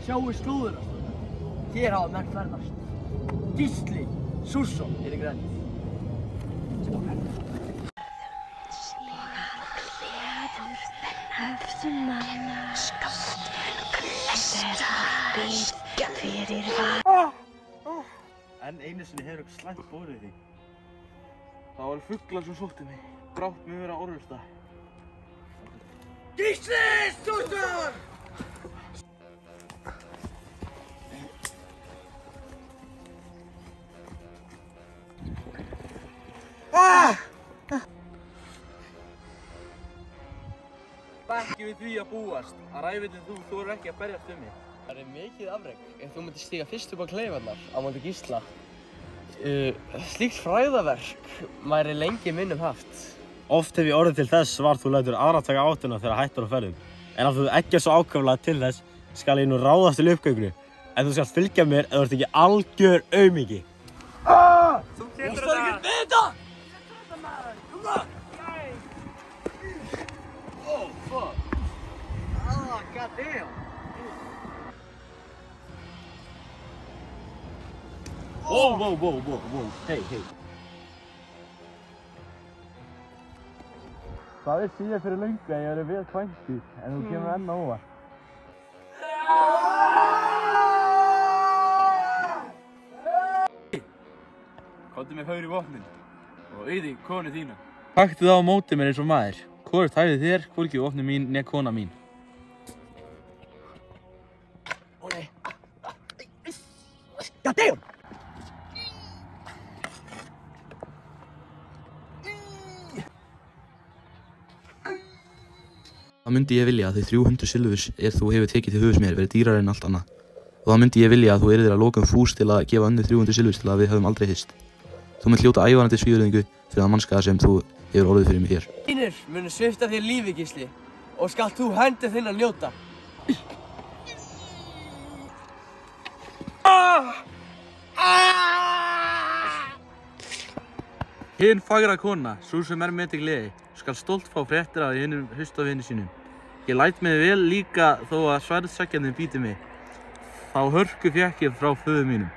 Sjáu slúðuna. Hér hafa menn ferðast. Gísli Súrsson í grennd. En einu sinni hefur eitthvað slæmt borið því. Það var fuglar sem sótti mig. Brátt mig vera orrusta. Gísli Súrsson! Ekki við því að búast að ræfillinn þú þorir ekki að berjast mig. Það mikið afrek ef þú myndir stíga fyrst upp á kleifarnar á móti Gísla. Slíkt frægðaverk væri lengi minnum haft. Oft hef ég orðið til þess var þú lætur aðra taka áttina þegar hættur á ferðum. En ef þú ekki svo ákaflega til þess skal ég nú ráðast til uppgöngu. En þú skalt fylgja mér eða þú ert ekki algjör aumingi. Þú getur þetta! Oh, fuck. Oh, goddamn. Wow. Hey. Það vissi ég fyrir löngu að ég væri vel kvæntur, en þú kemur enn á óvart. Komdu með haur í vopnin og auði konu þína. Taktu það á móti mér eins og maður. Hvorugt hæfði þér, hvorki vopnin mín né kona mín. Ó nei. Goddamn! Það myndi ég vilja að þau 300 silfurs þú hefur tekið til höfuðs mér verið dýrari en allt annað. Og það myndi ég vilja að þú yrðir að lokum fús til að gefa önnur 300 silfurs til að við höfum aldrei hist. Þú mynd hljóta ævarandi svívirðingu fyrir það mannskaða sem þú hefur orðið fyrir mig hér. Þínir munu svipta þér lífi, Gísli, og skalt þú hendi þinn að njóta. Hin fagra kona, sú sem með til gleði, skal stolt fá fréttir af hinum haustafvini sínum. Ég læt mig vel líka þó að sverðsækjarnir bíti mig. Þá hörku fékk ég frá föður mínum.